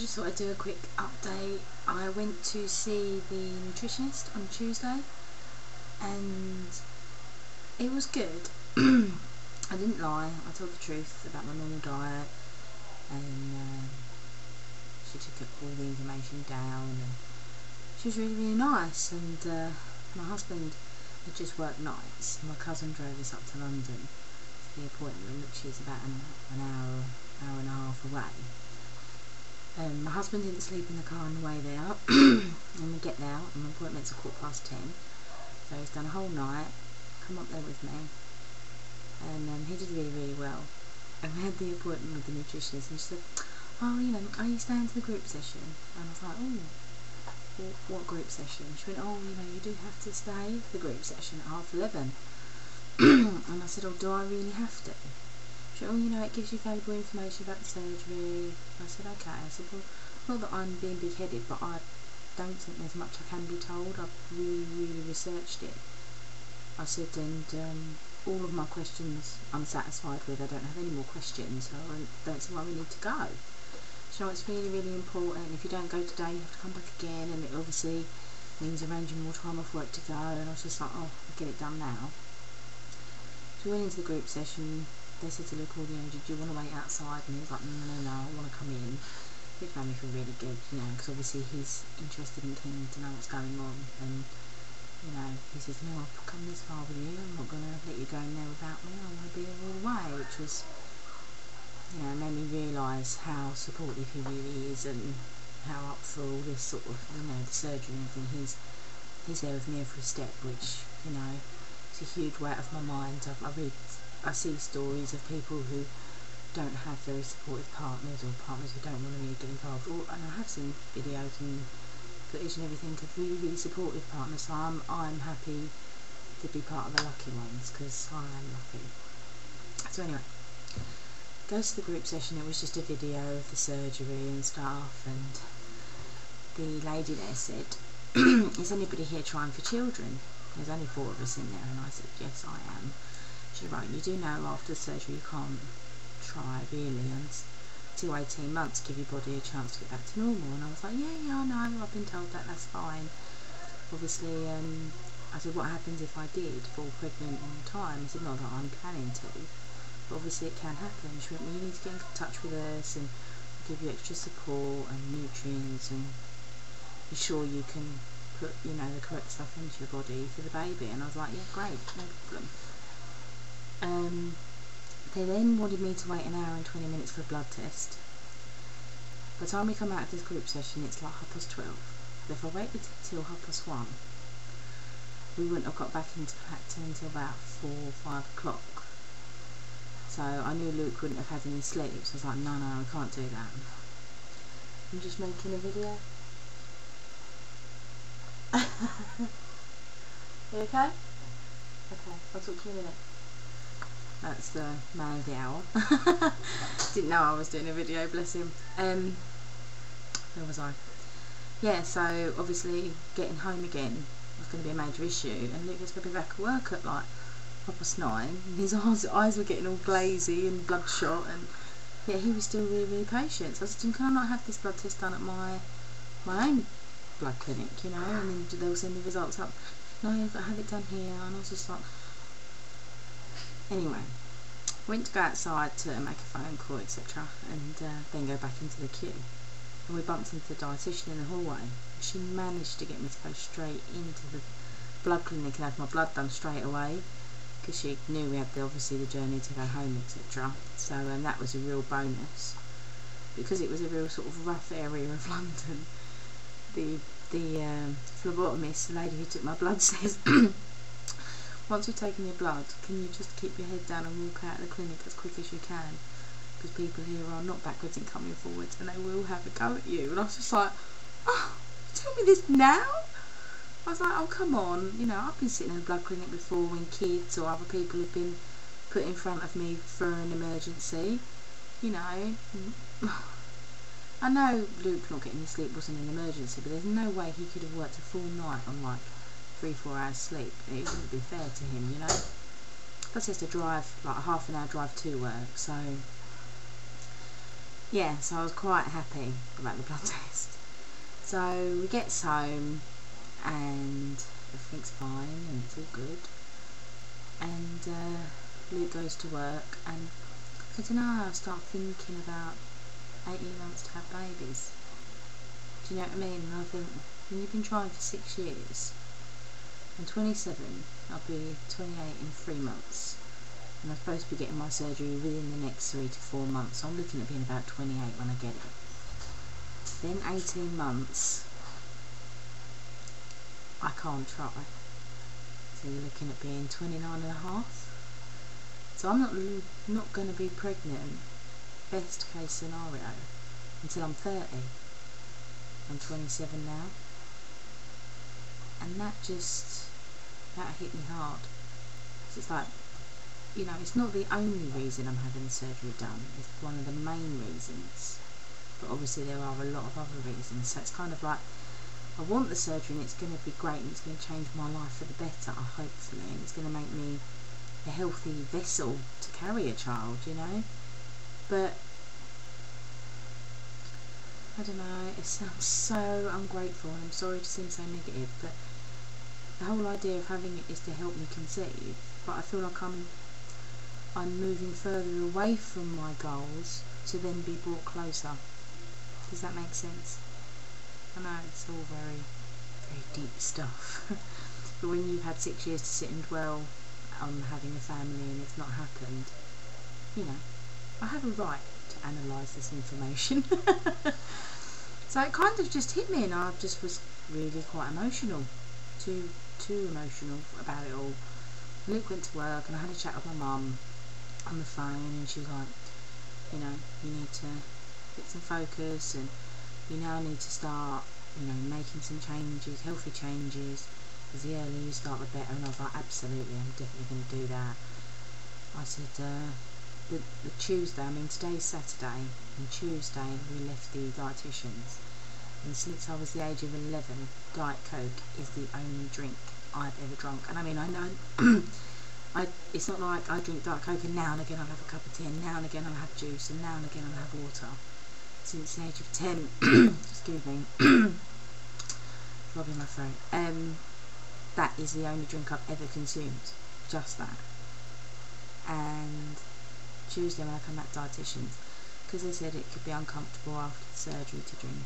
just thought I'd do a quick update. I went to see the nutritionist on Tuesday and it was good. I didn't lie, I told the truth about my normal diet, and she took all the information down, and she was really nice. And my husband had just worked nights. My cousin drove us up to London for the appointment, which is about an hour and a half away. My husband didn't sleep in the car on the way there, and we get there, and my appointment's at 10:15, so he's done a whole night, come up there with me, and he did really well. And we had the appointment with the nutritionist, and she said, oh, you know, are you staying to the group session? And I was like, oh, what group session? She went, oh, you know, you do have to stay for the group session at 11:30. And I said, oh, do I really have to? She went, oh, you know, it gives you valuable information about the surgery. I said, okay. I said, well, not that I'm being big-headed, but I don't think there's much I can be told. I've really researched it. I said, and all of my questions I'm satisfied with. I don't have any more questions, so I don't see why we need to go. So it's really important. If you don't go today, you have to come back again, and it obviously means arranging more time off work to go. And I was just like, oh, I'll get it done now. So we went into the group session. They said to Luke, oh, you know, did you want to wait outside? And he was like, no, I want to come in. Which made me feel really good, you know, because obviously he's interested and keen to know what's going on. And, you know, he says, no, I've come this far with you. I'm not going to let you go in there without me. I want to be there all the way, which was, you know, made me realise how supportive he really is, and how up for all this sort of, you know, the surgery and everything. He's there with me every step, which, you know, it's a huge weight off my mind. I see stories of people who don't have very supportive partners, or partners who don't want to really get involved. And I have seen videos and footage and everything of really supportive partners. So I'm happy to be part of the lucky ones, because I am lucky. So anyway, goes to the group session. It was just a video of the surgery and stuff, and the lady there said, is anybody here trying for children? There's only 4 of us in there. And I said, yes, I am. She said, right, you do know after the surgery you can't try really until 18 months, give your body a chance to get back to normal. And I was like, yeah, I know, I've been told that's fine. Obviously, I said, what happens if I did fall pregnant in time? I said, not that I'm planning to, but obviously it can happen. She went, well, you need to get in touch with us, and we'll give you extra support and nutrients, and be sure you can put, you know, the correct stuff into your body for the baby. And I was like, yeah, great, no problem. They then wanted me to wait an hour and 20 minutes for a blood test. By the time we come out of this group session, it's like 12:30. But if I waited till 1:30, we wouldn't have got back into practice until about 4 or 5 o'clock. So I knew Luke wouldn't have had any sleep, so I was like, no, I can't do that. I'm just making a video. You okay? Okay, I'll talk to you in a minute. That's the man of the hour. Didn't know I was doing a video, bless him. Where was I? Yeah, so obviously getting home again was going to be a major issue, and Luke was going to be back at work at like 9:30, and his eyes were getting all glazy and bloodshot, and yet he was still really patient. So I said, can I not have this blood test done at my own blood clinic, you know, and then they'll send the results up. No, I've got to have it done here. And I was just like, anyway, went to go outside to make a phone call, etc., and then go back into the queue. And we bumped into the dietitian in the hallway. She managed to get me to go straight into the blood clinic and have my blood done straight away, because she knew we had obviously the journey to go home, etc. So that was a real bonus, because it was a real sort of rough area of London. The phlebotomist, the lady who took my blood, says, once you've taken your blood, can you just keep your head down and walk out of the clinic as quick as you can, because people here are not backwards and coming forwards, and they will have a go at you. And I was just like, oh, tell me this now? I was like, oh, come on, you know, I've been sitting in a blood clinic before when kids or other people have been put in front of me for an emergency, you know. I know Luke not getting his sleep wasn't an emergency, but there's no way he could have worked a full night on like 3-4 hours sleep. It wouldn't be fair to him, you know. Plus he has to drive like a half an hour drive to work, so yeah, so I was quite happy about the blood test. So we get home and everything's fine and it's all good. And Luke goes to work, and I don't know, I start thinking about 18 months to have babies. Do you know what I mean? And I think, when you've been trying for 6 years, I'm 27, I'll be 28 in 3 months, and I'm supposed to be getting my surgery within the next 3 to 4 months, so I'm looking at being about 28 when I get it. Then 18 months, I can't try. So you're looking at being 29 and a half. So I'm not going to be pregnant, best case scenario, until I'm 30. I'm 27 now. And that hit me hard. So it's like, you know, it's not the only reason I'm having surgery done. It's one of the main reasons. But obviously there are a lot of other reasons. So it's kind of like, I want the surgery and it's going to be great and it's going to change my life for the better, hopefully. And it's going to make me a healthy vessel to carry a child, you know. But I don't know, it sounds so ungrateful, and I'm sorry to seem so negative, but the whole idea of having it is to help me conceive. But I feel like I'm moving further away from my goals to then be brought closer. Does that make sense? I know it's all very, very deep stuff. But when you've had 6 years to sit and dwell on having a family and it's not happened, you know, I have a right to analyse this information. So it kind of just hit me, and I just was really quite emotional, too emotional about it all. Luke went to work and I had a chat with my mum on the phone, and she was like, you know, you need to get some focus, and you now need to start, you know, making some changes, healthy changes, because the earlier you start the better. And I was like, absolutely, I'm definitely going to do that. I said, the Tuesday, I mean today's Saturday, and Tuesday we left the dieticians, and since I was the age of 11, Diet Coke is the only drink I've ever drunk. And I mean, I know it's not like I drink Diet Coke and now and again I'll have a cup of tea, and now and again I'll have juice, and now and again I'll have water. Since the age of 10, excuse me, frog in my throat, that is the only drink I've ever consumed, just that. And Tuesday when I come back to dietitians, because they said it could be uncomfortable after the surgery to drink,